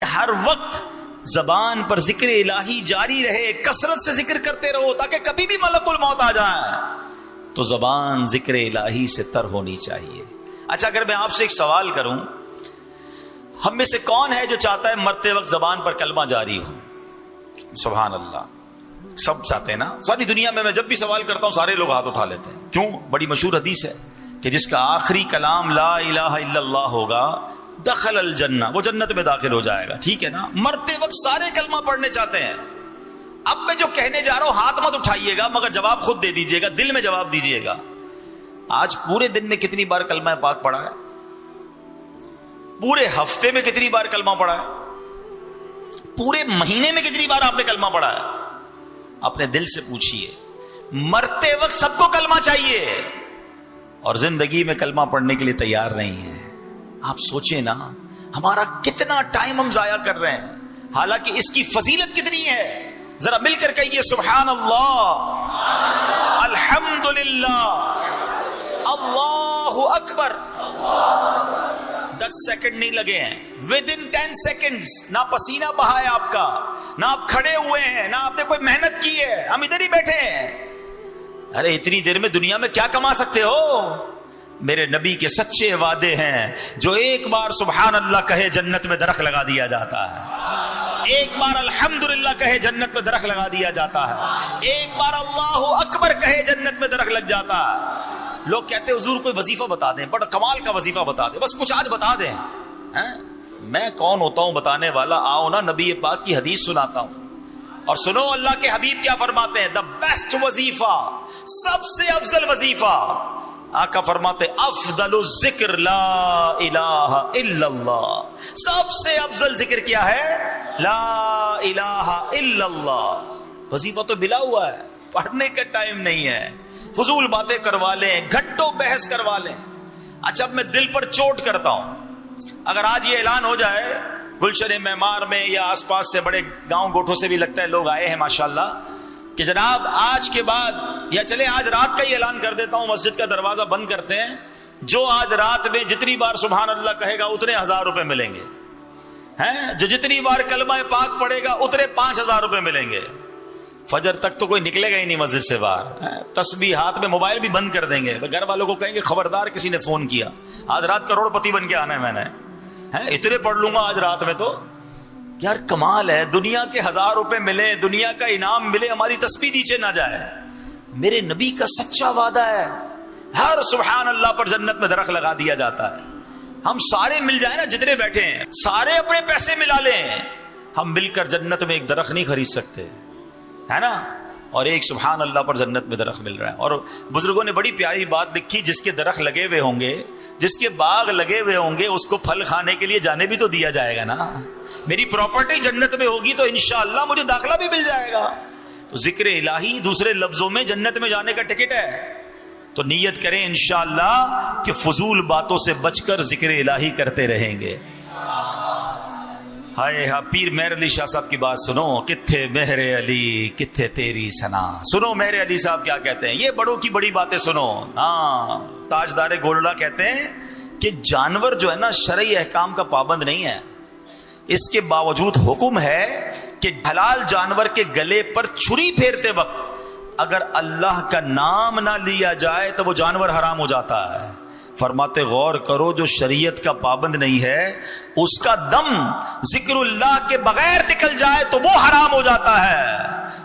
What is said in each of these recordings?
ہر وقت زبان پر ذکر الہی جاری رہے، کثرت سے ذکر کرتے رہو تاکہ کبھی بھی ملک الموت آ جائے تو زبان ذکر الہی سے تر ہونی چاہیے۔ اچھا، اگر میں آپ سے ایک سوال کروں، ہم میں سے کون ہے جو چاہتا ہے مرتے وقت زبان پر کلمہ جاری ہو؟ سبحان اللہ، سب چاہتے ہیں نا؟ ساری دنیا میں جب بھی سوال کرتا ہوں سارے لوگ ہاتھ اٹھا لیتے ہیں۔ کیوں؟ بڑی مشہور حدیث ہے کہ جس کا آخری کلام لا الہ الا اللہ ہوگا دخل الجنہ، وہ جنت میں داخل ہو جائے گا۔ ٹھیک ہے نا؟ مرتے وقت سارے کلمہ پڑھنے چاہتے ہیں۔ اب میں جو کہنے جا رہا ہوں ہاتھ مت اٹھائیے گا، مگر جواب خود دے دیجیے گا، دل میں جواب دیجیے گا۔ آج پورے دن میں کتنی بار کلمہ پاک پڑھا ہے؟ پورے ہفتے میں کتنی بار کلمہ پڑھا ہے؟ پورے مہینے میں کتنی بار آپ نے کلمہ پڑھا ہے؟ اپنے دل سے پوچھئے۔ مرتے وقت سب کو کلمہ چاہیے اور زندگی میں کلمہ پڑھنے کے لیے تیار نہیں ہے۔ آپ سوچیں نا، ہمارا کتنا ٹائم ہم ضائع کر رہے ہیں، حالانکہ اس کی فضیلت کتنی ہے۔ ذرا مل کر کہیے سبحان اللہ، الحمدللہ، اللہ اکبر۔ 10 سیکنڈ نہیں لگے ہیں، within 10 seconds، نہ پسینہ بہا ہے آپ کا، نہ آپ کھڑے ہوئے ہیں، نہ آپ نے کوئی محنت کی ہے، ہم ادھر ہی بیٹھے ہیں۔ ارے اتنی دیر میں دنیا میں کیا کما سکتے ہو؟ میرے نبی کے سچے وعدے ہیں، جو ایک بار سبحان اللہ کہے جنت میں درخت لگا دیا جاتا ہے، ایک بار الحمدللہ کہے جنت میں درخت لگا دیا جاتا ہے، ایک بار اللہ اکبر کہے جنت میں درخت لگ جاتا ہے۔ لوگ کہتے ہیں حضور کوئی وظیفہ بتا دیں، بڑا کمال کا وظیفہ بتا دیں، بس کچھ آج بتا دیں۔ میں کون ہوتا ہوں بتانے والا؟ آؤ نا، نبی پاک کی حدیث سناتا ہوں اور سنو اللہ کے حبیب کیا فرماتے ہیں۔ دا بیسٹ وظیفہ، سب سے افضل وظیفہ، آقا فرماتے افضل الذکر لا الہ الا اللہ۔ سب سے افضل ذکر کیا ہے؟ لا الہ الا اللہ۔ وظیفہ تو ملا ہوا ہے، پڑھنے کا ٹائم نہیں ہے، فضول باتیں کروا لیں، گھنٹوں بحث کروا لیں۔ اچھا، اب میں دل پر چوٹ کرتا ہوں، اگر آج یہ اعلان ہو جائے گلشن معمار میں یا آس پاس سے بڑے گاؤں گوٹھوں سے بھی لگتا ہے لوگ آئے ہیں ماشاءاللہ، کہ جناب آج کے بعد، یا چلے آج رات کا ہی اعلان کر دیتا ہوں، مسجد کا دروازہ بند کرتے ہیں، جو آج رات میں جتنی بار سبحان اللہ کہے گا اتنے 1000 روپے ملیں گے، ہیں جو جتنی بار کلمہ پاک پڑھے گا اتنے 5000 روپے ملیں گے۔ فجر تک تو کوئی نکلے گا ہی نہیں مسجد سے باہر، تسبیح ہاتھ میں، موبائل بھی بند کر دیں گے، گھر والوں کو کہیں گے خبردار کسی نے فون کیا، آج رات کروڑ پتی بن کے آنا ہے میں نے، اتنے پڑھ لوں گا آج رات میں۔ تو یار کمال ہے، دنیا کے 1000 روپے ملے، دنیا کا انعام ملے، ہماری تسبیح نیچے نہ جائے۔ میرے نبی کا سچا وعدہ ہے، ہر سبحان اللہ پر جنت میں درخت لگا دیا جاتا ہے۔ ہم سارے مل جائیں نا، جتنے بیٹھے ہیں سارے اپنے پیسے ملا لیں، ہم مل کر جنت میں ایک درخت نہیں خرید سکتے، ہے نا؟ اور ایک سبحان اللہ پر جنت میں درخت مل رہا ہے۔ اور بزرگوں نے بڑی پیاری بات لکھی، جس کے درخت لگے ہوئے ہوں گے، جس کے باغ لگے ہوئے ہوں گے، اس کو پھل کھانے کے لیے جانے بھی تو دیا جائے گا نا۔ میری پراپرٹی جنت میں ہوگی تو انشاءاللہ مجھے داخلہ بھی مل جائے گا۔ تو ذکر الہی دوسرے لفظوں میں جنت میں جانے کا ٹکٹ ہے۔ تو نیت کریں انشاءاللہ کہ فضول باتوں سے بچ کر ذکر الہی کرتے رہیں گے۔ ہائے ہاں، پیر مہر علی شاہ صاحب کی بات سنو، کتھے مہر علی کتھے تیری سنا۔ سنو مہر علی صاحب کیا کہتے ہیں، یہ بڑوں کی بڑی باتیں سنو۔ ہاں، تاجدار گولڈا کہتے ہیں کہ جانور جو ہے نا شرعی احکام کا پابند نہیں ہے، اس کے باوجود حکم ہے کہ حلال جانور کے گلے پر چھری پھیرتے وقت اگر اللہ کا نام نہ لیا جائے تو وہ جانور حرام ہو جاتا ہے۔ فرماتے غور کرو، جو شریعت کا پابند نہیں ہے اس کا دم ذکر اللہ کے بغیر نکل جائے تو وہ حرام ہو جاتا ہے۔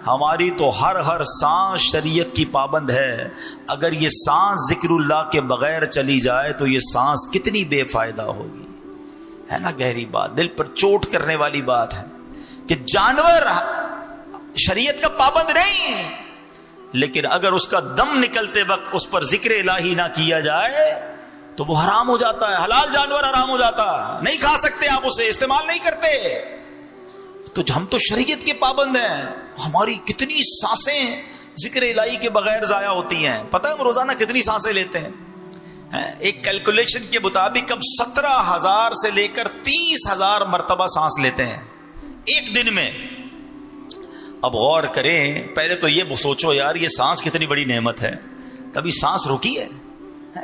ہماری تو ہر سانس شریعت کی پابند ہے، اگر یہ سانس ذکر اللہ کے بغیر چلی جائے تو یہ سانس کتنی بے فائدہ ہوگی، ہے نا؟ گہری بات، دل پر چوٹ کرنے والی بات ہے کہ جانور شریعت کا پابند نہیں، لیکن اگر اس کا دم نکلتے وقت اس پر ذکر الہی نہ کیا جائے تو وہ حرام ہو جاتا ہے، حلال جانور حرام ہو جاتا ہے، نہیں کھا سکتے آپ اسے، استعمال نہیں کرتے۔ تو ہم تو شریعت کے پابند ہیں، ہماری کتنی سانسیں ذکر الہی کے بغیر ضائع ہوتی ہیں۔ پتہ ہے ہم روزانہ کتنی سانسیں لیتے ہیں؟ ایک کیلکولیشن کے مطابق اب 17,000 سے لے کر 30,000 مرتبہ سانس لیتے ہیں ایک دن میں۔ اب غور کریں، پہلے تو یہ سوچو یار یہ سانس کتنی بڑی نعمت ہے، کبھی سانس رکی ہے؟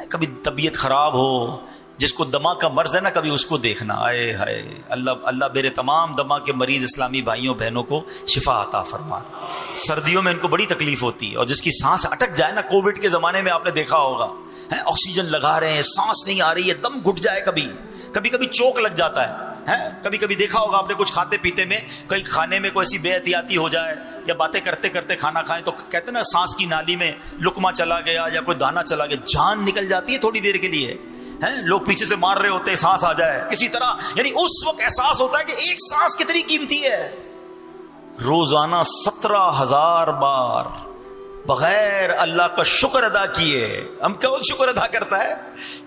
کبھی طبیعت خراب ہو، جس کو دما کا مرض ہے نا کبھی اس کو دیکھنا. آئے ہائے اللہ میرے تمام دما کے مریض اسلامی بھائیوں بہنوں کو شفا عطا فرما. سردیوں میں ان کو بڑی تکلیف ہوتی ہے, اور جس کی سانس اٹک جائے نا, کووڈ کے زمانے میں آپ نے دیکھا ہوگا, آکسیجن لگا رہے ہیں, سانس نہیں آ رہی ہے, دم گھٹ جائے, کبھی چوک لگ جاتا ہے. کبھی دیکھا ہوگا آپ نے کچھ کھاتے پیتے میں, کئی کھانے میں کوئی ایسی بے احتیاطی ہو جائے یا باتیں کرتے کرتے کھانا کھائیں تو کہتے ہیں نا سانس کی نالی میں لقمہ چلا گیا یا کوئی دانا چلا گیا, جان نکل جاتی ہے تھوڑی دیر کے لیے. لوگ پیچھے سے مار رہے ہوتے ہیں, سانس آ جائے کسی طرح, یعنی اس وقت احساس ہوتا ہے کہ ایک سانس کتنی قیمتی ہے. روزانہ 17,000 بار بغیر اللہ کا شکر ادا کیے. ہم کون شکر ادا کرتا ہے؟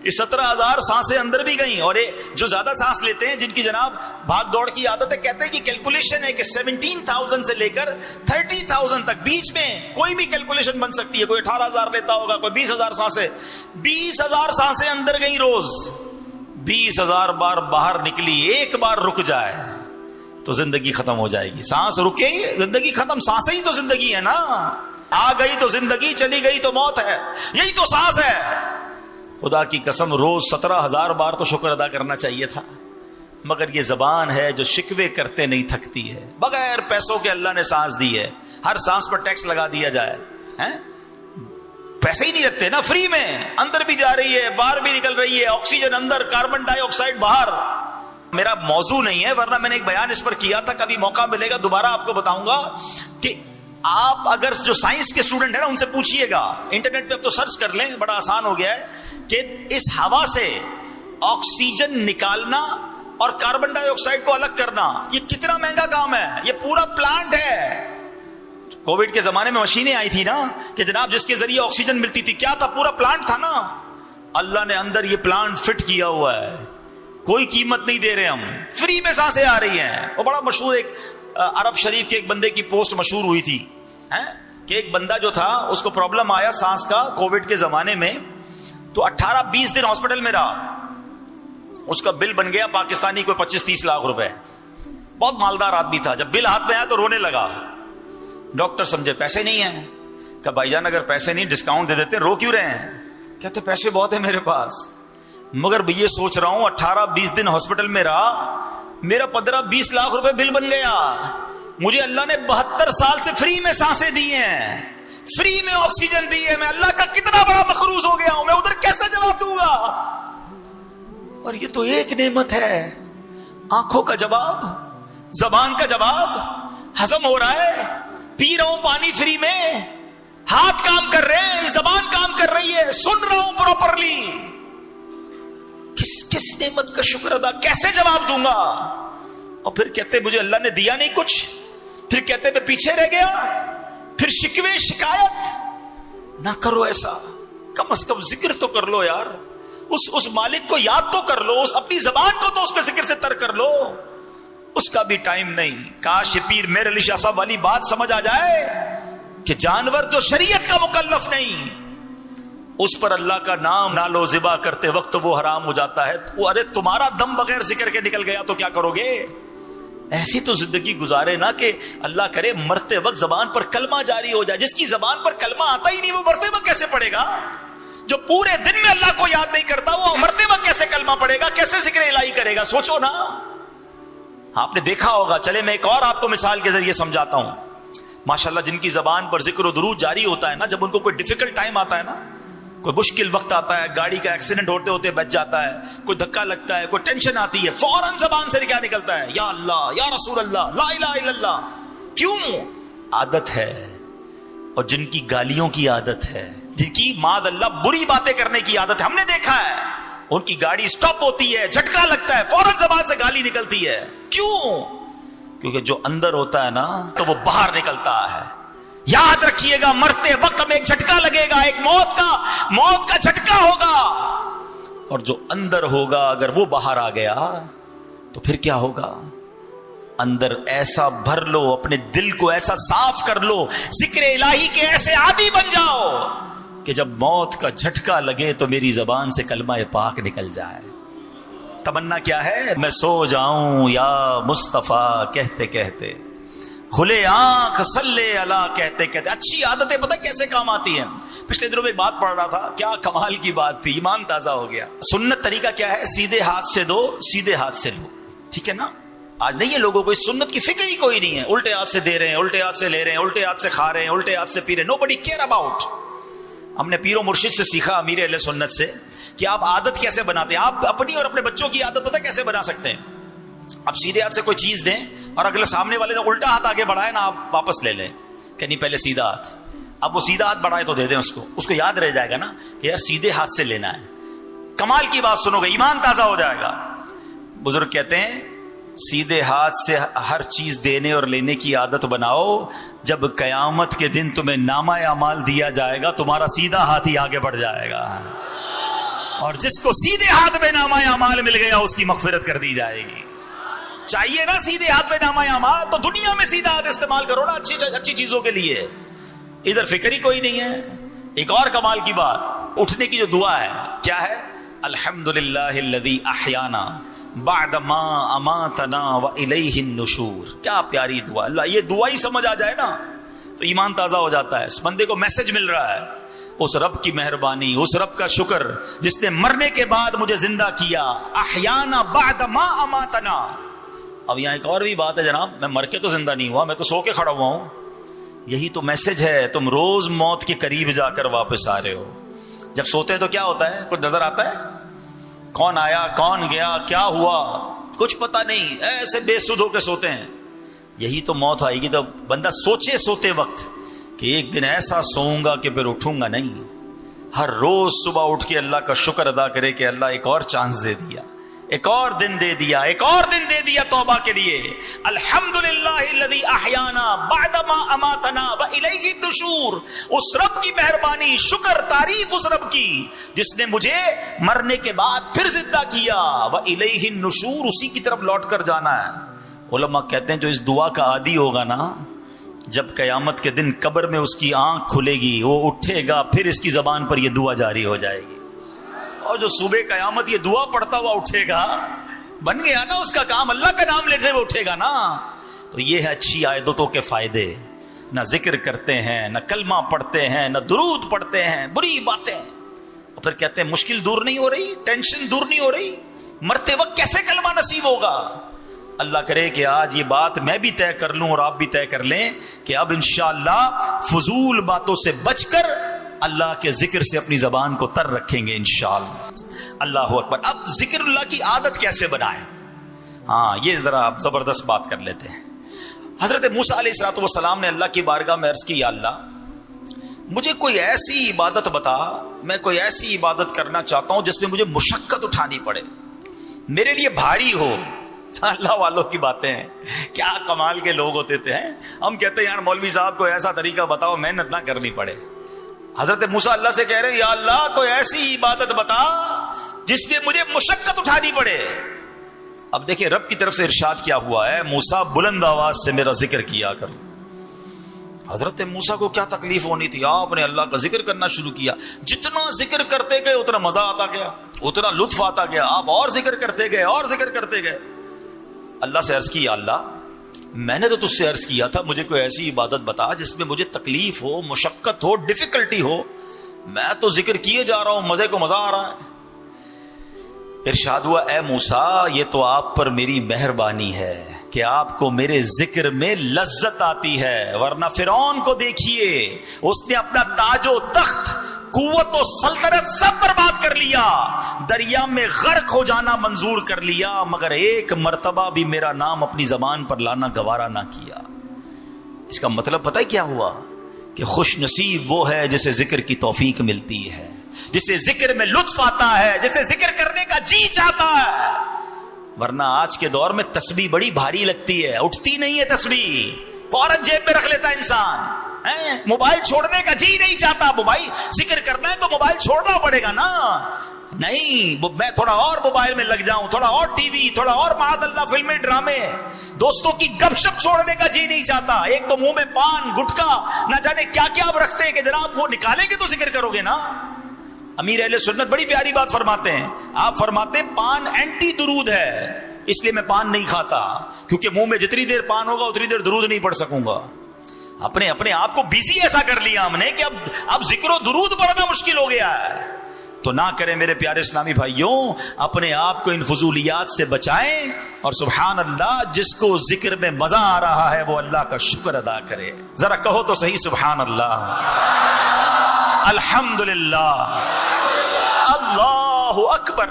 یہ 17,000 سانسیں اندر بھی گئیں. اور جو زیادہ سانس لیتے ہیں, جن کی جناب بھاگ دوڑ کی عادت ہے, کہتے ہیں کہ کیلکولیشن ہے کہ 17,000 سے لے کر 30,000 تک بیچ میں کوئی بھی کیلکولیشن بن سکتی ہے. کوئی 18,000 لیتا ہوگا, کوئی 20,000 سانسیں. 20,000 سانسیں اندر گئیں روز. 20,000 بار باہر نکلی, ایک بار رک جائے تو زندگی ختم ہو جائے گی. سانس رکے ہی زندگی ختم. سانسیں ہی تو زندگی ہے نا. آ گئی تو زندگی, چلی گئی تو موت ہے. یہی تو سانس ہے. خدا کی قسم روز 17,000 بار تو شکر ادا کرنا چاہیے تھا. مگر یہ زبان ہے جو شکوے کرتے نہیں تھکتی ہے. بغیر پیسوں کے اللہ نے سانس دی ہے. ہر سانس پر ٹیکس لگا دیا جائے, پیسے ہی نہیں لگتے نا, فری میں. اندر بھی جا رہی ہے, باہر بھی نکل رہی ہے, آکسیجن اندر, کاربن ڈائی آکسائڈ باہر. میرا موضوع نہیں ہے, ورنہ میں نے ایک بیان اس پر کیا تھا, کبھی موقع ملے گا دوبارہ آپ کو بتاؤں گا. کہ آپ اگر جو سائنس کے اسٹوڈنٹ ہیں نا, ان سے پوچھئے گا, انٹرنیٹ پہ اب تو سرچ کر لیں, بڑا آسان ہو گیا ہے, کہ اس ہوا سے آکسیجن نکالنا اور کاربن ڈائی آکسائڈ کو الگ کرنا یہ کتنا مہنگا کام ہے. یہ پورا پلانٹ ہے. کووڈ کے زمانے میں مشینیں آئی تھی نا, کہ جناب جس کے ذریعے آکسیجن ملتی تھی, کیا تھا؟ پورا پلانٹ تھا نا. اللہ نے اندر یہ پلانٹ فٹ کیا ہوا ہے. کوئی قیمت نہیں دے رہے ہم, فری میں سانسیں آ رہی ہیں. وہ بڑا مشہور ایک عرب شریف کے ایک بندے کی پوسٹ مشہور ہوئی تھی, کہ ایک بندہ جو تھا اس کو پرابلم آیا سانس کا کووڈ کے زمانے میں, تو 18-20 دن ہاسپٹل میں رہا. اس کا بل بن گیا پاکستانی کوئی 25-30 لاکھ روپے. بہت مالدار آدمی تھا. جب بل ہاتھ میں آیا تو رونے لگا. ڈاکٹر سمجھے پیسے نہیں ہیں. کہ بھائی جان اگر پیسے نہیں ڈسکاؤنٹ دے دیتے, رو کیوں رہے ہیں؟ کہتے پیسے بہت ہیں میرے پاس, مگر یہ سوچ رہا ہوں 18-20 دن ہاسپٹل میں رہا, میرا 15-20 لاکھ روپے بل بن گیا. مجھے اللہ نے 72 سال سے فری میں سانسیں دی ہیں, فری میں آکسیجن دی ہے. میں اللہ کا کتنا بڑا مقروض ہو گیا ہوں, میں ادھر کیسے جواب دوں گا؟ اور یہ تو ایک نعمت ہے. آنکھوں کا جواب, زبان کا جواب, ہضم ہو رہا ہے, پی رہا ہوں پانی فری میں, ہاتھ کام کر رہے ہیں, زبان کام کر رہی ہے, سن رہا ہوں پراپرلی. کس نعمت کا شکر ادا, کیسے جواب دوں گا؟ اور پھر کہتے مجھے اللہ نے دیا نہیں کچھ, پھر کہتے میں پیچھے رہ گیا. پھر شکوے شکایت نہ کرو. ایسا کم از کم ذکر تو کر لو یار. اس مالک کو یاد تو کر لو, اس اپنی زبان کو تو اس کے ذکر سے تر کر لو. اس کا بھی ٹائم نہیں. کاش پیر میر علی شاہ صاحب والی بات سمجھ آ جائے کہ جانور جو شریعت کا مکلف نہیں, اس پر اللہ کا نام نہ لو ذبح کرتے وقت وہ حرام ہو جاتا ہے. وہ ارے تمہارا دم بغیر ذکر کے نکل گیا تو کیا کرو گے؟ ایسی تو زندگی گزارے نا کہ اللہ کرے مرتے وقت زبان پر کلمہ جاری ہو جائے. جس کی زبان پر کلمہ آتا ہی نہیں وہ مرتے وقت کیسے پڑھے گا؟ جو پورے دن میں اللہ کو یاد نہیں کرتا وہ مرتے وقت کیسے کلمہ پڑھے گا, کیسے ذکر الہی کرے گا؟ سوچو نا. آپ نے دیکھا ہوگا, چلے میں ایک اور آپ کو مثال کے ذریعے سمجھاتا ہوں. ماشاءاللہ جن کی زبان پر ذکر و درود جاری ہوتا ہے نا, جب ان کو کوئی ڈیفیکلٹ ٹائم آتا ہے نا, کوئی مشکل وقت آتا ہے, گاڑی کا ایکسیڈنٹ ہوتے ہوتے بچ جاتا ہے, کوئی دھکا لگتا ہے, کوئی ٹینشن آتی ہے, فوراً زبان سے کیا نکلتا ہے؟ یا اللہ, یا رسول اللہ, لا الہ الا اللہ. کیوں؟ عادت ہے. اور جن کی گالیوں کی عادت ہے, جن کی معاذ اللہ بری باتیں کرنے کی عادت ہے, ہم نے دیکھا ہے ان کی گاڑی سٹاپ ہوتی ہے, جھٹکا لگتا ہے, فوراً زبان سے گالی نکلتی ہے. کیوں؟ کیونکہ جو اندر ہوتا ہے نا تو وہ باہر نکلتا ہے. یاد رکھیے گا, مرتے وقت ہمیں ایک جھٹکا لگے گا, ایک موت کا جھٹکا ہوگا, اور جو اندر ہوگا اگر وہ باہر آ گیا تو پھر کیا ہوگا؟ اندر ایسا بھر لو, اپنے دل کو ایسا صاف کر لو, ذکر الہی کے ایسے عادی بن جاؤ کہ جب موت کا جھٹکا لگے تو میری زبان سے کلمہ پاک نکل جائے. تمنا کیا ہے؟ میں سو جاؤں یا مصطفیٰ کہتے کہتے, کھلے آنکھ صلی اللہ کہتے کہتے. اچھی عادتیں پتہ کیسے کام آتی ہیں. پچھلے دنوں میں ایک بات پڑھ رہا تھا, کیا کمال کی بات تھی, ایمان تازہ ہو گیا. سنت طریقہ کیا ہے؟ سیدھے ہاتھ سے دو, سیدھے ہاتھ سے لو, ٹھیک ہے نا. آج نہیں ہے لوگوں کو اس سنت کی فکر ہی کوئی نہیں ہے. الٹے ہاتھ سے دے رہے ہیں, الٹے ہاتھ سے لے رہے ہیں, الٹے ہاتھ سے کھا رہے ہیں, الٹے ہاتھ سے پی رہے ہیں. Nobody care about. ہم نے پیر و مرشد سے سیکھا, امیر اہل سنت سے, کہ آپ عادت کیسے بناتے ہیں. آپ اپنی اور اپنے بچوں کی عادت پتہ کیسے بنا سکتے ہیں؟ آپ سیدھے ہاتھ سے کوئی چیز دیں اور اگلے سامنے والے نے الٹا ہاتھ آگے بڑھائے نا, آپ واپس لے لیں کہ نہیں پہلے سیدھا ہاتھ. اب وہ سیدھا ہاتھ بڑھائے تو دے دیں اس کو یاد رہ جائے گا نا کہ یار سیدھے ہاتھ سے لینا ہے. کمال کی بات سنو گے, ایمان تازہ ہو جائے گا. بزرگ کہتے ہیں سیدھے ہاتھ سے ہر چیز دینے اور لینے کی عادت بناؤ. جب قیامت کے دن تمہیں نامہ اعمال دیا جائے گا, تمہارا سیدھا ہاتھ ہی آگے بڑھ جائے گا, اور جس کو سیدھے ہاتھ میں نامہ اعمال مل گیا اس کی مغفرت کر دی جائے گی. چاہیے نا سیدھے ہاتھ میں نامہ اعمال, تو دنیا میں سیدھا ہاتھ استعمال کرو نا اچھی چیزوں کے لیے. ادھر فکر ہی کوئی نہیں ہے. ایک اور کمال کی بات, اٹھنے کی جو دعا ہے کیا ہے؟ الحمدللہ الذی احیانا بعد ما اماتنا والیہ النشور. کیا پیاری دعا. اللہ یہ دعا ہی سمجھ آ جائے نا تو ایمان تازہ ہو جاتا ہے. اس بندے کو میسج مل رہا ہے, اس رب کی مہربانی, اس رب کا شکر جس نے مرنے کے بعد مجھے زندہ کیا. احیانا بعد ما اماتنا. اب یہاں ایک اور بھی بات ہے جناب, میں مر کے تو زندہ نہیں ہوا, میں تو سو کے کھڑا ہوا ہوں. یہی تو میسج ہے, تم روز موت کے قریب جا کر واپس آ رہے ہو. جب سوتے ہیں تو کیا ہوتا ہے؟ کچھ نظر آتا ہے؟ کون آیا, کون گیا, کیا ہوا, کچھ پتا نہیں, ایسے بے سدھ ہو کے سوتے ہیں. یہی تو موت آئے گی تو بندہ سوچے سوتے وقت کہ ایک دن ایسا سوؤں گا کہ پھر اٹھوں گا نہیں. ہر روز صبح اٹھ کے اللہ کا شکر ادا کرے کہ اللہ ایک اور چانس دے دیا, ایک اور دن دے دیا, ایک اور دن دے دیا توبہ کے لیے. الحمدللہ الذی احیانا بعد ما اماتنا والیہ النشور. اس رب کی مہربانی, شکر, تعریف اس رب کی جس نے مجھے مرنے کے بعد پھر زندہ کیا. والیہ النشور, اسی کی طرف لوٹ کر جانا ہے. علماء کہتے ہیں جو اس دعا کا عادی ہوگا نا, جب قیامت کے دن قبر میں اس کی آنکھ کھلے گی, وہ اٹھے گا, پھر اس کی زبان پر یہ دعا جاری ہو جائے گی. اور جو صبح قیامت یہ دعا پڑھتا ہوا اٹھے گا, بن گیا نا اس کا کام, اللہ کا نام لیتے ہوئے اٹھے گا نا. تو یہ ہے اچھی عادتوں کے فائدے. نہ ذکر کرتے ہیں, نہ کلمہ پڑھتے ہیں, نہ درود پڑھتے ہیں, بری باتیں. اور پھر کہتے ہیں مشکل دور نہیں ہو رہی, ٹینشن دور نہیں ہو رہی, مرتے وقت کیسے کلمہ نصیب ہوگا. اللہ کرے کہ آج یہ بات میں بھی طے کر لوں اور آپ بھی طے کر لیں کہ اب انشاءاللہ فضول باتوں سے بچ کر اللہ کے ذکر سے اپنی زبان کو تر رکھیں گے انشاءاللہ. اللہ اکبر. اب ذکر اللہ کی عادت کیسے بنائیں؟ ہاں یہ ذرا آپ زبردست بات کر لیتے ہیں. حضرت موسیٰ علیہ الصلوۃ والسلام نے اللہ کی بارگاہ میں عرض کی, یا اللہ مجھے کوئی ایسی عبادت بتا, میں کوئی ایسی عبادت کرنا چاہتا ہوں جس میں مجھے مشقت اٹھانی پڑے, میرے لیے بھاری ہو. اللہ والوں کی باتیں ہیں, کیا کمال کے لوگ ہوتے تھے. ہم کہتے ہیں یار مولوی صاحب کو ایسا طریقہ بتاؤ محنت نہ کرنی پڑے. حضرت موسیٰ اللہ سے کہہ رہے ہیں یا اللہ کوئی ایسی عبادت بتا جس میں مجھے مشقت اٹھانی پڑے. اب دیکھیں رب کی طرف سے ارشاد کیا ہوا ہے, موسیٰ بلند آواز سے میرا ذکر کیا کر. حضرت موسیٰ کو کیا تکلیف ہونی تھی, آپ نے اللہ کا ذکر کرنا شروع کیا. جتنا ذکر کرتے گئے اتنا مزہ آتا گیا, اتنا لطف آتا گیا, آپ اور ذکر کرتے گئے اور ذکر کرتے گئے. اللہ سے عرض کی, یا اللہ میں نے تو تجھ سے عرض کیا تھا مجھے کوئی ایسی عبادت بتا جس میں مجھے تکلیف ہو, مشقت ہو, ڈیفیکلٹی ہو. میں تو ذکر کیے جا رہا ہوں, مزے کو مزہ آ رہا ہے. ارشاد ہوا, اے موسیٰ یہ تو آپ پر میری مہربانی ہے کہ آپ کو میرے ذکر میں لذت آتی ہے, ورنہ فرعون کو دیکھیے, اس نے اپنا تاج و تخت, قوت و سلطنت سب برباد کر لیا, دریا میں غرق ہو جانا منظور کر لیا, مگر ایک مرتبہ بھی میرا نام اپنی زبان پر لانا گوارا نہ کیا. اس کا مطلب پتہ ہے کیا ہوا, کہ خوش نصیب وہ ہے جسے ذکر کی توفیق ملتی ہے, جسے ذکر میں لطف آتا ہے, جسے ذکر کرنے کا جی چاہتا ہے. ورنہ آج کے دور میں تسبیح بڑی بھاری لگتی ہے, اٹھتی نہیں ہے تسبیح, فوراً جیب میں رکھ لیتا ہے انسان. موبائل چھوڑنے کا جی نہیں چاہتا, موبائل ذکر کرنا ہے تو موبائل چھوڑنا پڑے گا نا. نہیں میں تھوڑا اور موبائل میں لگ جاؤں, تھوڑا اور ٹی وی, تھوڑا اور معاذ اللہ فلمیں ڈرامے, دوستوں کی گپ شپ چھوڑنے کا جی نہیں چاہتا. ایک تو منہ میں پان گٹکا نہ جانے کیا کیا آپ رکھتے ہیں کہ جناب وہ نکالیں گے تو ذکر کرو گے نا. امیر اہل سنت بڑی پیاری بات فرماتے ہیں, آپ فرماتے ہیں پان اینٹی درود ہے, اس لیے میں پان نہیں کھاتا، کیونکہ منہ میں جتنی دیر پان ہوگا اتنی دیر درود نہیں پڑھ سکوں گا. اپنے آپ کو بیزی ایسا کر لیا ہم نے کہ اب ذکر و درود پڑھنا مشکل ہو گیا ہے. تو نہ کریں میرے پیارے اسلامی بھائیوں، اپنے آپ کو ان فضولیات سے بچائیں، اور سبحان اللہ، جس کو ذکر میں مزہ آ رہا ہے وہ اللہ کا شکر ادا کرے. ذرا کہو تو صحیح، سبحان اللہ، الحمدللہ، اللہ اکبر،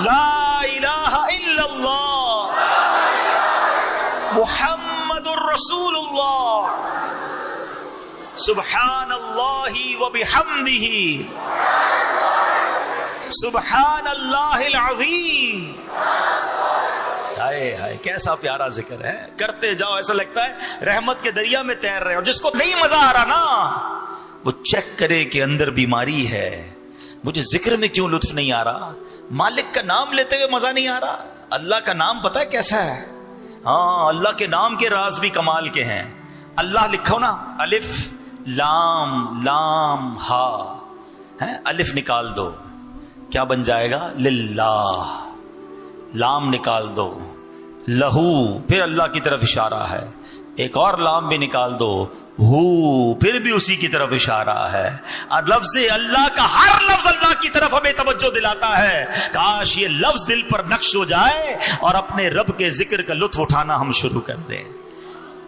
لا الہ الا اللہ، محمد الرسول اللہ، سبحان اللہ وبحمدہ، سبحان اللہ العظیم. ہائے ہائے، کیسا پیارا ذکر ہے، کرتے جاؤ ایسا لگتا ہے رحمت کے دریا میں تیر رہے. اور جس کو نہیں مزہ آ رہا نا، وہ چیک کرے کہ اندر بیماری ہے. مجھے ذکر میں کیوں لطف نہیں آ رہا؟ مالک کا نام لیتے ہوئے مزہ نہیں آ رہا. اللہ کا نام پتہ ہے کیسا ہے؟ ہاں، اللہ کے نام کے راز بھی کمال کے ہیں. اللہ لکھو نا، الف لام لام ہا، الف نکال دو، کیا بن جائے گا؟ للہ. لام نکال دو، لہو، پھر اللہ کی طرف اشارہ ہے. ایک اور لام بھی نکال دو، ہو، پھر بھی اسی کی طرف اشارہ ہے. اور لفظ اللہ کا ہر لفظ اللہ کی طرف ہمیں توجہ دلاتا ہے. کاش یہ لفظ دل پر نقش ہو جائے اور اپنے رب کے ذکر کا لطف اٹھانا ہم شروع کر دیں.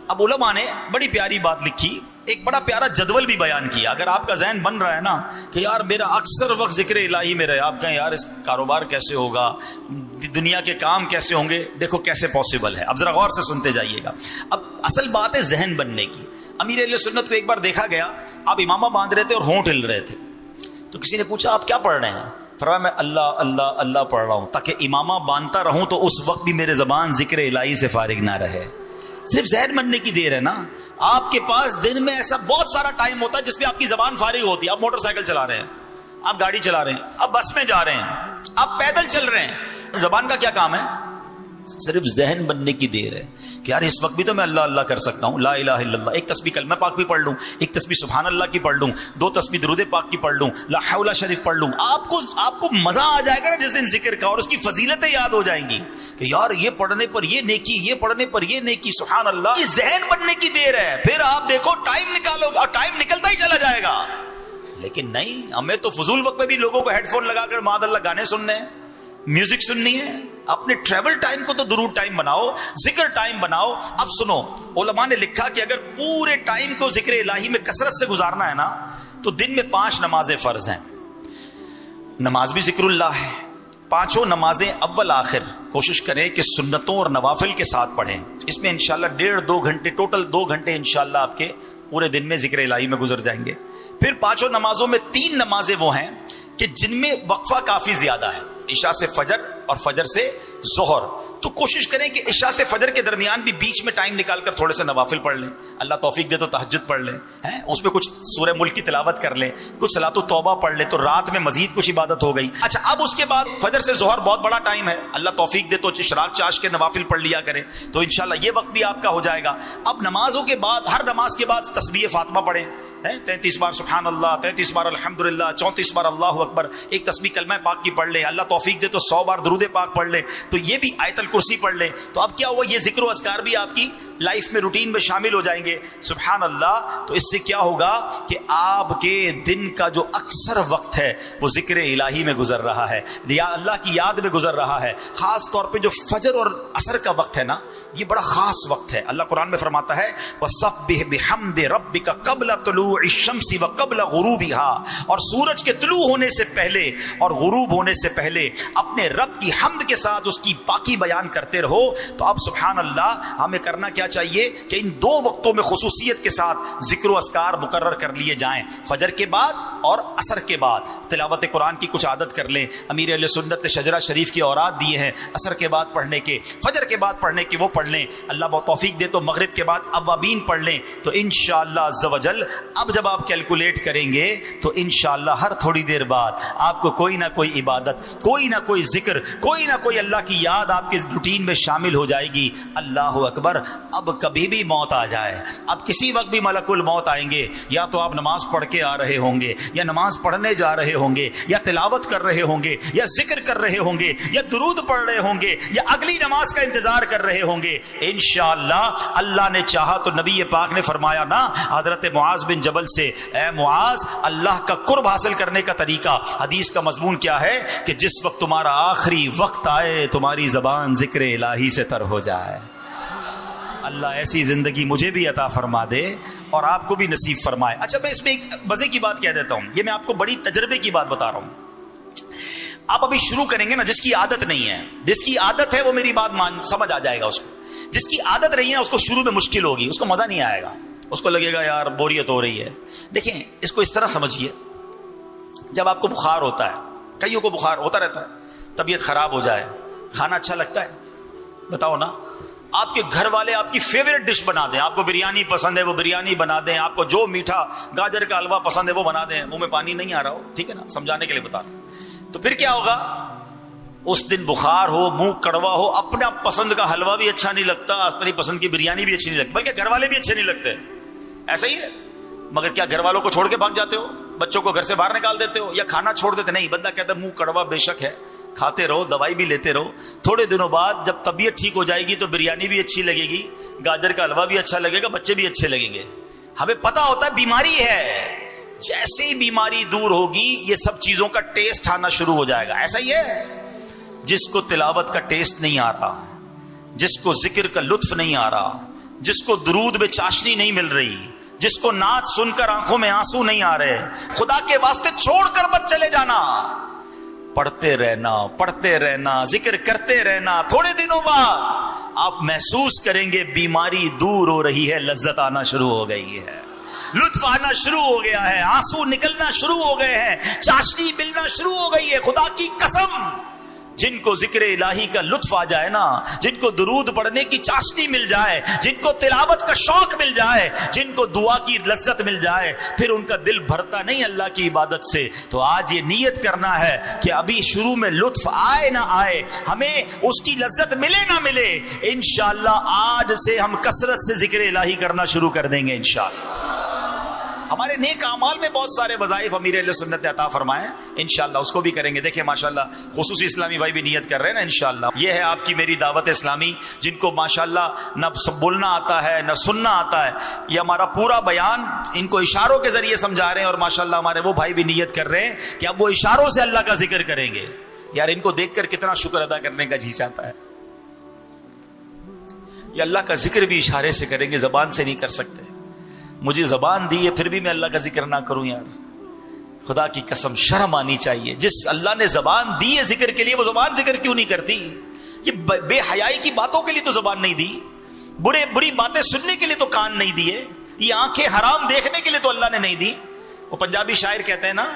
اب علماء نے بڑی پیاری بات لکھی، ایک بڑا پیارا جدول بھی بیان کیا. اگر آپ کا ذہن بن رہا ہے نا کہ یار میرا اکثر وقت ذکر الہی میں رہے، آپ کہیں یار اس کاروبار کیسے ہوگا، دنیا کے کام کیسے ہوں گے، دیکھو کیسے پاسبل ہے. اب ذرا غور سے سنتے جائیے گا. اب اصل بات ہے ذہن بننے کی. امیر اہل سنت کو ایک بار دیکھا گیا، آپ امامہ باندھ رہے تھے اور ہونٹ ہل رہے تھے. تو کسی نے پوچھا آپ کیا پڑھ رہے ہیں؟ فرمایا میں اللہ اللہ اللہ پڑھ رہا ہوں تاکہ امامہ باندھتا رہوں تو اس وقت بھی میرے زبان ذکر الہی سے فارغ نہ رہے. صرف ذہن بننے کی دیر ہے نا. آپ کے پاس دن میں ایسا بہت سارا ٹائم ہوتا ہے جس میں آپ کی زبان فارغ ہوتی ہے. آپ موٹر سائیکل چلا رہے ہیں، آپ گاڑی چلا رہے ہیں، آپ بس میں جا رہے ہیں، آپ پیدل چل رہے ہیں. زبان کا کیا کام ہے؟ صرف ذہن بننے کی دیر ہے کہ یار اس وقت بھی تو میں اللہ اللہ کر سکتا ہوں، لا الہ الا اللہ. ایک تسبیح کلمہ پاک بھی پڑھ لوں، ایک تسبیح سبحان اللہ کی پڑھ لوں، 2 تسبیح درود پاک کی پڑھ لوں، لا حول شریف پڑھ لوں. آپ کو مزہ آ جائے گا نا جس دن ذکر کا، اور اس کی فضیلتیں یاد ہو جائیں گی کہ یار یہ پڑھنے پر یہ نیکی، یہ پڑھنے پر یہ نیکی، سبحان اللہ. یہ ذہن بننے کی دیر ہے. پھر آپ دیکھو ٹائم نکالو اور ٹائم نکلتا ہی چلا جائے گا. لیکن نہیں، ہمیں تو فضول وقت میں بھی لوگوں کو ہیڈ فون لگا کر معاذ اللہ گانے سننے ہیں، میوزک سننی ہے. اپنے ٹریول ٹائم کو تو درود ٹائم بناؤ، ذکر ٹائم بناؤ. اب سنو، علماء نے لکھا کہ اگر پورے ٹائم کو ذکر الہی میں کثرت سے گزارنا ہے نا تو دن میں 5 نمازیں فرض ہیں. نماز بھی ذکر اللہ ہے. 5 نمازیں اول آخر کوشش کریں کہ سنتوں اور نوافل کے ساتھ پڑھیں. اس میں انشاءاللہ 1.5-2 گھنٹے، ٹوٹل 2 گھنٹے انشاءاللہ آپ کے پورے دن میں ذکر الہی میں گزر جائیں گے. پھر 5 نمازوں میں 3 نمازیں وہ ہیں کہ جن میں وقفہ کافی زیادہ ہے، عشاء سے فجر اور فجر سے ظہر. تو کوشش کریں کہ عشاء سے فجر کے درمیان بھی بیچ میں ٹائم نکال کر تھوڑے سے نوافل پڑھ لیں. اللہ توفیق دے تو تہجد پڑھ لیں، اس میں کچھ سورہ ملک کی تلاوت کر لیں، کچھ صلاۃ التوبہ پڑھ لیں، تو رات میں مزید کچھ عبادت ہو گئی. اچھا، اب اس کے بعد فجر سے ظہر بہت بڑا ٹائم ہے، اللہ توفیق دے تو اشراق چاش کے نوافل پڑھ لیا کریں، تو انشاءاللہ یہ وقت بھی آپ کا ہو جائے گا. اب نمازوں کے بعد، ہر نماز کے بعد تسبیح فاطمہ پڑھیں، 33 بار سبحان اللہ، 33 بار الحمدللہ، 34 بار اللہ اکبر. ایک تسبیح کلمہ پاک کی پڑھ لیں، اللہ توفیق دے تو 100 بار درود پاک پڑھ لیں، تو یہ بھی آیت الکرسی پڑھ لیں. تو اب کیا ہوا، یہ ذکر و اذکار بھی آپ کی لائف میں، روٹین میں شامل ہو جائیں گے. سبحان اللہ. تو اس سے کیا ہوگا کہ آپ کے دن کا جو اکثر وقت ہے وہ ذکر الہی میں گزر رہا ہے، یا اللہ کی یاد میں گزر رہا ہے. خاص طور پہ جو فجر اور عصر کا وقت ہے نا، یہ بڑا خاص وقت ہے. اللہ قرآن میں فرماتا ہے وَسَبِّحْ بِحَمْدِ رَبِّكَ قَبْلَ طُلُوعِ الشَّمْسِ وَقَبْلَ غُرُوبِهَا. اور سورج کے طلوع ہونے سے پہلے اور غروب ہونے سے پہلے اپنے رب کی حمد کے ساتھ اس کی پاکی بیان کرتے رہو. تو اب سبحان اللہ، ہمیں کرنا کیا چاہیے کہ ان 2 وقتوں میں خصوصیت کے ساتھ ذکر و اذکار مقرر کر لیے جائیں. فجر کے بعد اور عصر کے بعد تلاوت قرآن کی کچھ عادت کر لیں. امیر اہل سنت نے شجرہ شریف کے اوراد دیے ہیں عصر کے بعد پڑھنے کے، فجر کے بعد پڑھنے کے، وہ پڑھ لیں. اللہ بہت توفیق دے تو مغرب کے بعد اوابین پڑھ لیں. تو انشاءاللہ عز و جل اب جب آپ کیلکولیٹ کریں گے تو انشاءاللہ ہر تھوڑی دیر بعد آپ کو کوئی نہ کوئی عبادت، کوئی نہ کوئی ذکر، کوئی نہ کوئی اللہ کی یاد آپ کے روٹین میں شامل ہو جائے گی. اللہ اکبر. اب کبھی بھی موت آ جائے، اب کسی وقت بھی ملک الموت آئیں گے، یا تو آپ نماز پڑھ کے آ رہے ہوں گے، یا نماز پڑھنے جا رہے ہوں گے، یا تلاوت کر رہے ہوں گے، یا ذکر کر رہے ہوں گے، یا درود پڑھ رہے ہوں گے، یا اگلی نماز کا انتظار کر رہے ہوں گے، انشاءاللہ اللہ نے چاہا تو نبی پاک نے فرمایا نا حضرت معاذ بن جبل سے، اے معاذ اللہ کا قرب حاصل کرنے کا طریقہ، حدیث کا مضمون کیا ہے کہ جس وقت تمہارا آخری وقت آئے تمہاری زبان ذکر الہی سے تر ہو جائے. اللہ ایسی زندگی مجھے بھی عطا فرما دے اور آپ کو بھی نصیب فرمائے. اچھا میں اس میں ایک مزے کی بات کہہ دیتا ہوں، یہ میں آپ کو بڑی تجربے کی بات بتا رہا ہوں. آپ ابھی شروع کریں گے نا، جس کی عادت نہیں ہے، جس کی عادت ہے وہ میری بات سمجھ آ جائے گا اس کو. جس کی عادت رہی ہے اس کو شروع میں مشکل ہوگی، اس کو مزہ نہیں آئے گا، اس کو لگے گا یار بوریت ہو رہی ہے. دیکھیں اس کو اس طرح سمجھیے، جب آپ کو بخار ہوتا ہے، کئیوں کو بخار ہوتا رہتا ہے، طبیعت خراب ہو جائے، کھانا اچھا لگتا ہے؟ بتاؤ نا. آپ کے گھر والے آپ کی فیوریٹ ڈش بنا دیں، آپ کو بریانی پسند ہے وہ بریانی بنا دیں، آپ کو جو میٹھا گاجر کا حلوہ پسند ہے وہ بنا دیں. منہ میں پانی نہیں آ رہا ہو، ٹھیک ہے نا، سمجھانے کے لیے بتا رہا ہوں. تو پھر کیا ہوگا؟ اس دن بخار ہو، منہ کڑوا ہو، اپنا پسند کا حلوہ بھی اچھا نہیں لگتا، اپنی پسند کی بریانی بھی اچھی نہیں لگتی، بلکہ گھر والے بھی اچھے نہیں لگتے. ایسا ہی ہے. مگر کیا گھر والوں کو چھوڑ کے بھاگ جاتے ہو؟ بچوں کو گھر سے باہر نکال دیتے ہو یا کھانا چھوڑ دیتے؟ نہیں، بندہ کہتا ہے منہ کڑوا بے شک ہے، کھاتے رہو، دوائی بھی لیتے رہو، تھوڑے دنوں بعد جب طبیعت ٹھیک ہو جائے گی تو بریانی بھی اچھی لگے گی، گاجر کا حلوہ بھی اچھا لگے گا، بچے بھی اچھے لگیں گے. ہمیں پتا ہوتا ہے بیماری ہے، جیسے ہی بیماری دور ہوگی یہ سب چیزوں کا ٹیسٹ آنا شروع ہو جائے گا. ایسا ہی ہے. جس کو تلاوت کا ٹیسٹ نہیں آ رہا، جس کو ذکر کا لطف نہیں آ رہا، جس کو درود میں چاشنی نہیں مل رہی، جس کو نعت سن کر آنکھوں میں آنسو نہیں آ رہے، خدا کے واسطے چھوڑ کر مت چلے جانا. پڑھتے رہنا، ذکر کرتے رہنا. تھوڑے دنوں بعد آپ محسوس کریں گے بیماری دور ہو رہی ہے، لذت آنا شروع ہو گئی ہے، لطف آنا شروع ہو گیا ہے، آنسو نکلنا شروع ہو گئے ہیں، چاشنی ملنا شروع ہو گئی ہے. خدا کی قسم جن کو ذکر الہی کا لطف آ جائے نا، جن کو درود پڑھنے کی چاشنی مل جائے، جن کو تلاوت کا شوق مل جائے، جن کو دعا کی لذت مل جائے، پھر ان کا دل بھرتا نہیں اللہ کی عبادت سے. تو آج یہ نیت کرنا ہے کہ ابھی شروع میں لطف آئے نہ آئے، ہمیں اس کی لذت ملے نہ ملے، انشاءاللہ آج سے ہم کثرت سے ذکر الہی کرنا شروع کر دیں گے انشاءاللہ. ہمارے نیک اعمال میں بہت سارے وظائف امیر اہل سنت نے عطا فرمائے، انشاءاللہ اس کو بھی کریں گے. دیکھیں ماشاءاللہ خصوصی اسلامی بھائی بھی نیت کر رہے ہیں نا انشاءاللہ. یہ ہے آپ کی میری دعوت اسلامی، جن کو ماشاءاللہ نہ بولنا آتا ہے نہ سننا آتا ہے. یہ ہمارا پورا بیان ان کو اشاروں کے ذریعے سمجھا رہے ہیں، اور ماشاءاللہ ہمارے وہ بھائی بھی نیت کر رہے ہیں کہ اب وہ اشاروں سے اللہ کا ذکر کریں گے. یار ان کو دیکھ کر کتنا شکر ادا کرنے کا جی چاہتا ہے. یہ اللہ کا ذکر بھی اشارے سے کریں گے، زبان سے نہیں کر سکتے. مجھے زبان دی ہے پھر بھی میں اللہ کا ذکر نہ کروں، یار خدا کی قسم شرم آنی چاہیے. جس اللہ نے زبان دی ہے ذکر کے لیے وہ زبان ذکر کیوں نہیں کرتی؟ یہ بے حیائی کی باتوں کے لیے تو زبان نہیں دی، بری باتیں سننے کے لیے تو کان نہیں دیے، یہ آنکھیں حرام دیکھنے کے لیے تو اللہ نے نہیں دی. وہ پنجابی شاعر کہتے ہیں نا،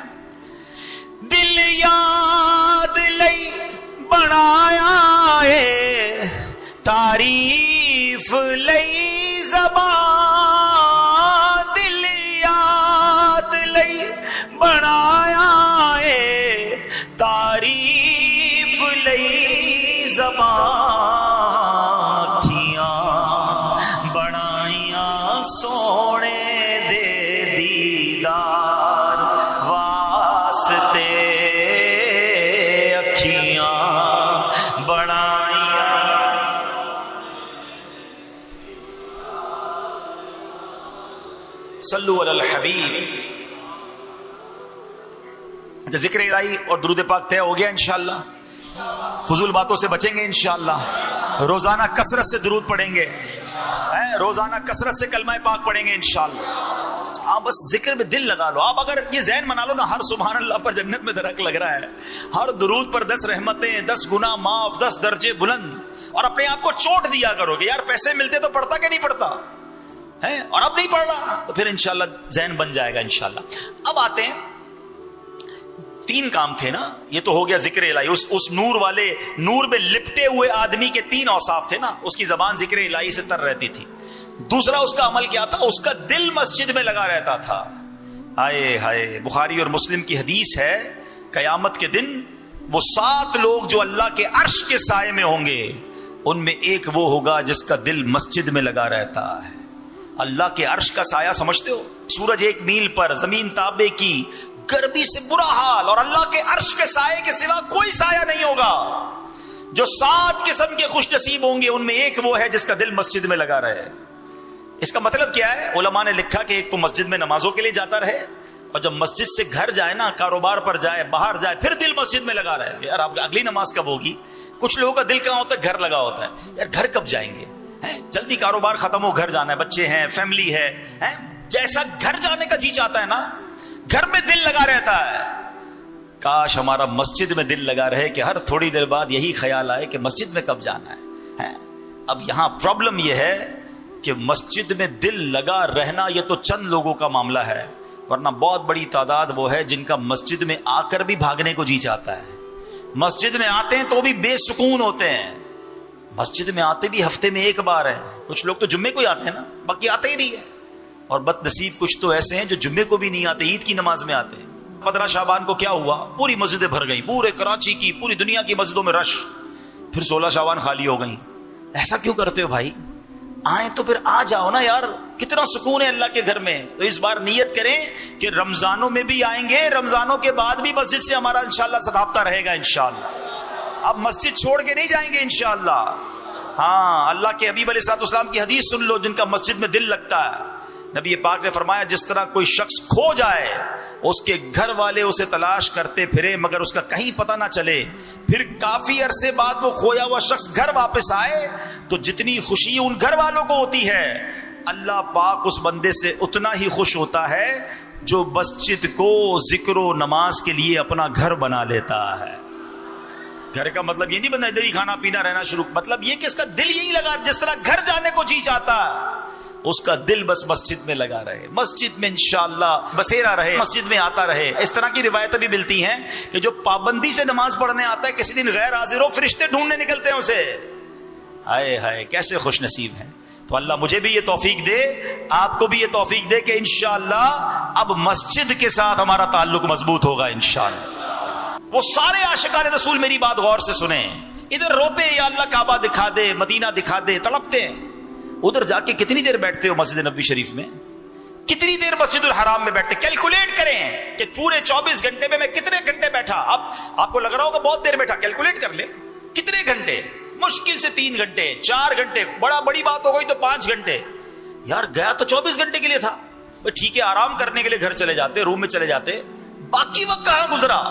دل یاد لئی بنایا ہے تعریف لئی زبان، بنایا ہے تعریف لئی زبان، کھیاں بنائیاں سونے دے دیدار واسطے، اکھیاں بنائیاں. صلو علی الحبیب. ذکر الہی اور درود پاک طے ہو گیا انشاءاللہ. فضول باتوں سے بچیں گے انشاءاللہ. روزانہ کثرت سے درود پڑھیں گے، روزانہ کثرت سے کلمہ پاک پڑھیں گے انشاءاللہ. آپ بس ذکر میں دل لگا لو. آپ اگر یہ ذہن بنا لو نا، ہر سبحان اللہ پر جنت میں درخت لگ رہا ہے، ہر درود پر 10 رحمتیں، 10 گناہ معاف، 10 درجے بلند. اور اپنے آپ کو چوٹ دیا کرو کہ یار پیسے ملتے تو پڑھتا کہ نہیں پڑھتا ہے، اور اب نہیں پڑھ رہا تو پھر انشاءاللہ ذہن بن جائے گا انشاءاللہ. اب آتے ہیں 3 کام تھے نا، یہ تو ہو گیا ذکر الہی. اس نور والے نور میں لپٹے ہوئے آدمی کے 3 اوصاف تھے نا. اس کی زبان ذکر الہی سے تر رہتی تھی. دوسرا اس کا عمل کیا تھا؟ اس کا دل مسجد میں لگا رہتا تھا. ہائے ہائے، بخاری اور مسلم کی حدیث ہے، قیامت کے دن وہ 7 لوگ جو اللہ کے عرش کے سائے میں ہوں گے، ان میں ایک وہ ہوگا جس کا دل مسجد میں لگا رہتا ہے. اللہ کے عرش کا سایہ سمجھتے ہو؟ سورج 1 میل پر، زمین تابے کی، گرمی سے برا حال، اور اللہ کے عرش کے سائے کے سوا کوئی سایہ نہیں ہوگا. جو 7 قسم کے خوش نصیب ہوں گے، ان میں ایک وہ ہے جس کا دل مسجد میں لگا رہے. اس کا مطلب کیا ہے؟ علماء نے لکھا کہ ایک تو مسجد میں نمازوں کے لیے جاتا رہے، اور جب مسجد سے گھر جائے نا، کاروبار پر جائے، باہر جائے، پھر دل مسجد میں لگا رہے. یار آپ اگلی نماز کب ہوگی؟ کچھ لوگوں کا دل کہاں ہوتا ہے؟ گھر لگا ہوتا ہے. یار گھر کب جائیں گے؟ جلدی کاروبار ختم ہو، گھر جانا ہے، بچے ہیں، فیملی ہے. جیسا گھر جانے کا جی چاہتا ہے نا، گھر میں دل لگا رہتا ہے. کاش ہمارا مسجد میں دل لگا رہے کہ ہر تھوڑی دیر بعد یہی خیال آئے کہ مسجد میں کب جانا ہے. اب یہاں پرابلم یہ ہے کہ مسجد میں دل لگا رہنا یہ تو چند لوگوں کا معاملہ ہے، ورنہ بہت بڑی تعداد وہ ہے جن کا مسجد میں آ کر بھی بھاگنے کو جی چاہتا ہے. مسجد میں آتے ہیں تو بھی بے سکون ہوتے ہیں. مسجد میں آتے بھی ہفتے میں 1 بار ہے. کچھ لوگ تو جمعے کو ہی آتے ہیں نا، باقی آتے ہی نہیں ہے. اور بد نصیب کچھ تو ایسے ہیں جو جمعے کو بھی نہیں آتے، عید کی نماز میں آتے ہیں. 15 شعبان کو کیا ہوا؟ پوری مسجدیں بھر گئی، پورے کراچی کی، پوری دنیا کی مسجدوں میں رش. پھر 16 شعبان خالی ہو گئی. ایسا کیوں کرتے ہو بھائی؟ آئیں تو پھر آ جاؤ نا یار، کتنا سکون ہے اللہ کے گھر میں. تو اس بار نیت کریں کہ رمضانوں میں بھی آئیں گے، رمضانوں کے بعد بھی مسجد سے ہمارا انشاءاللہ رابطہ رہے گا انشاءاللہ. اب مسجد چھوڑ کے نہیں جائیں گے انشاءاللہ. ہاں، اللہ کے حبیب علیہ الصلوۃ والسلام کی حدیث سن لو، جن کا مسجد میں دل لگتا ہے. نبی پاک نے فرمایا، جس طرح کوئی شخص کھو جائے، اس کے گھر والے اسے تلاش کرتے پھرے مگر اس کا کہیں پتہ نہ چلے، پھر کافی عرصے بعد وہ کھویا ہوا شخص گھر واپس آئے تو جتنی خوشی ان گھر والوں کو ہوتی ہے، اللہ پاک اس بندے سے اتنا ہی خوش ہوتا ہے جو مسجد کو ذکر و نماز کے لیے اپنا گھر بنا لیتا ہے. گھر کا مطلب یہ نہیں بندہ ادھر ہی کھانا پینا رہنا شروع، مطلب یہ کہ اس کا دل یہی لگا. جس طرح گھر جانے کو جی چاہتا ہے، اس کا دل بس مسجد میں لگا رہے، مسجد میں انشاءاللہ بسیرا رہے، مسجد میں آتا رہے. اس طرح کی روایتیں بھی ملتی ہیں کہ جو پابندی سے نماز پڑھنے آتا ہے، کسی دن غیر حاضر ہو، فرشتے ڈھونڈنے نکلتے ہیں اسے. ہائے ہائے، کیسے خوش نصیب ہیں. تو اللہ مجھے بھی یہ توفیق دے، آپ کو بھی یہ توفیق دے کہ انشاءاللہ اب مسجد کے ساتھ ہمارا تعلق مضبوط ہوگا انشاءاللہ. وہ سارے عاشقان رسول میری بات غور سے سنیں. ادھر روتے یا اللہ کعبہ دکھا دے، مدینہ دکھا دے، تڑپتے ہیں. ادھر جا کے کتنی دیر بیٹھتے ہو مسجد نبوی شریف میں؟ کتنی دیر مسجد الحرام میں بیٹھتے؟ کیلکولیٹ کریں کہ پورے 24 گھنٹے میں کتنے گھنٹے بیٹھا. اب آپ کو لگ رہا ہوگا بہت دیر بیٹھا، کیلکولیٹ کر لے کتنے گھنٹے. مشکل سے 3 گھنٹے، 4 گھنٹے، بڑی بات ہو گئی تو 5 گھنٹے. یار گیا تو 24 گھنٹے کے لیے تھا. ٹھیک ہے، آرام کرنے کے لیے گھر چلے جاتے، روم میں چلے جاتے، باقی وقت کہاں گزرا؟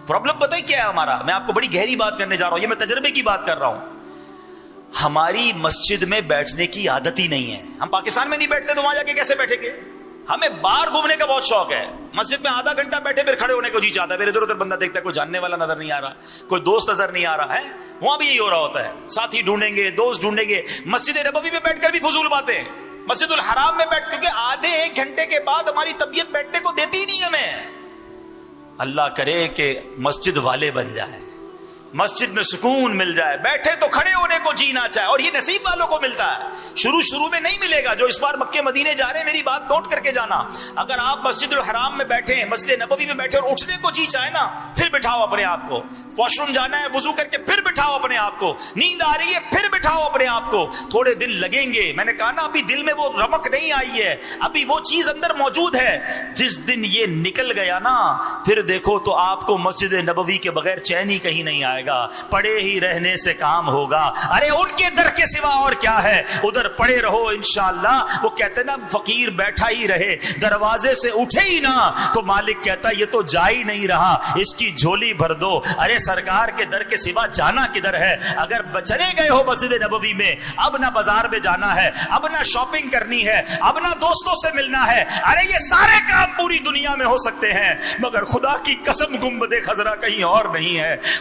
پرابلم پتہ ہے کیا ہے ہمارا؟ میں آپ کو بڑی گہری بات کرنے جا رہا ہوں، یہ میں تجربے کی بات کر رہا ہوں. ہماری مسجد میں بیٹھنے کی عادت ہی نہیں ہے. ہم پاکستان میں نہیں بیٹھتے تو وہاں جا کے کیسے بیٹھیں گے؟ ہمیں باہر گھومنے کا بہت شوق ہے. مسجد میں آدھا گھنٹہ بیٹھے پھر کھڑے ہونے کو جی چاہتا ہے. پھر ادھر ادھر بندہ دیکھتا ہے، کوئی جاننے والا نظر نہیں آ رہا، کوئی دوست نظر نہیں آ رہا ہے. وہاں بھی یہی ہو رہا ہوتا ہے، ساتھی ڈھونڈیں گے، دوست ڈھونڈیں گے. مسجد نبوی میں بیٹھ کر بھی فضول باتیں. مسجد الحرام میں بیٹھ کر آدھے 1 گھنٹے کے بعد ہماری طبیعت بیٹھنے کو دیتی ہی نہیں ہمیں. اللہ کرے کہ مسجد والے بن جائے، مسجد میں سکون مل جائے، بیٹھے تو کھڑے ہونے کو جی نہ چاہے. اور یہ نصیب والوں کو ملتا ہے، شروع میں نہیں ملے گا. جو اس بار مکے مدینے جا رہے ہیں، میری بات نوٹ کر کے جانا. اگر آپ مسجد الحرام میں بیٹھے ہیں، مسجد نبوی میں بیٹھے اور اٹھنے کو جی چاہے نا، پھر بٹھاؤ اپنے آپ کو. واش روم جانا ہے، وضو کر کے پھر بٹھاؤ اپنے آپ کو. نیند آ رہی ہے، پھر بٹھاؤ اپنے آپ کو. تھوڑے دن لگیں گے. میں نے کہا نا، ابھی دل میں وہ رمق نہیں آئی ہے، ابھی وہ چیز اندر موجود ہے. جس دن یہ نکل گیا نا، پھر دیکھو تو آپ کو مسجد نبوی کے بغیر چین ہی کہیں نہیں آئے گا. پڑے ہی رہنے سے کام ہوگا. ارے ان کے در کے سوا اور کیا ہے، ادھر پڑے رہو انشاءاللہ. وہ کہتے نا، فقیر بیٹھا ہی رہے، دروازے سے اٹھے ہی نہ، تو مالک کہتا یہ تو جا ہی نہیں رہا، اس کی جھولی بھر دو. ارے سرکار کے در کے سوا جانا کدھر ہے؟ اگر چلے گئے ہو مسجد نبوی میں، اب نہ بازار میں جانا ہے، اب نہ شاپنگ کرنی ہے، اب نہ دوستوں سے ملنا ہے. ارے یہ سارے کام پوری دنیا میں ہو سکتے ہیں، مگر خدا کی قسم گنبد خضرا کہیں اور نہیں ہے.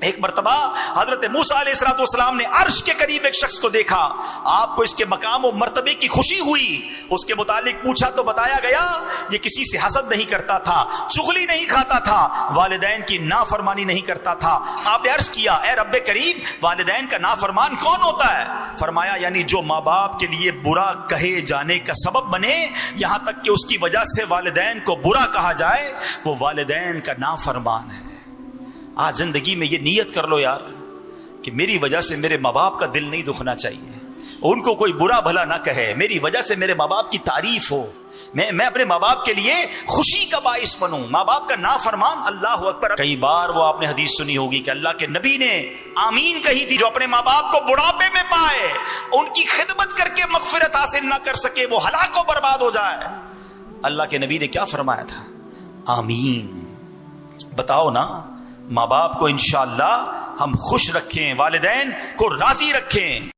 ایک مرتبہ حضرت موسیٰ علیہ السلام نے عرش کے قریب ایک شخص کو دیکھا، آپ کو اس کے مقام و مرتبے کی خوشی ہوئی، اس کے متعلق پوچھا تو بتایا گیا یہ کسی سے حسد نہیں کرتا تھا، چغلی نہیں کھاتا تھا، والدین کی نافرمانی نہیں کرتا تھا۔ آپ نے عرض کیا اے رب کریم والدین کا نافرمان کون ہوتا ہے؟ فرمایا یعنی جو ماں باپ کے لیے برا کہے جانے کا سبب بنے، یہاں تک کہ اس کی وجہ سے والدین کو برا کہا جائے، وہ والدین کا نافرمان ہے۔ آج زندگی میں یہ نیت کر لو یار کہ میری وجہ سے میرے ماں باپ کا دل نہیں دکھنا چاہیے، ان کو کوئی برا بھلا نہ کہے، میری وجہ سے میرے ماں باپ کی تعریف ہو، میں اپنے ماں باپ کے لیے خوشی کا باعث بنوں، ماں باپ کا نافرمان۔ اللہ اکبر۔ کئی بار وہ آپ نے حدیث سنی ہوگی کہ اللہ کے نبی نے آمین کہی تھی، جو اپنے ماں باپ کو بڑھاپے میں پائے، ان کی خدمت کر کے مغفرت حاصل نہ کر سکے، وہ ہلاک و برباد ہو جائے۔ اللہ کے نبی نے کیا فرمایا تھا؟ آمین۔ بتاؤ نا، ماں باپ کو انشاءاللہ ہم خوش رکھیں، والدین کو راضی رکھیں۔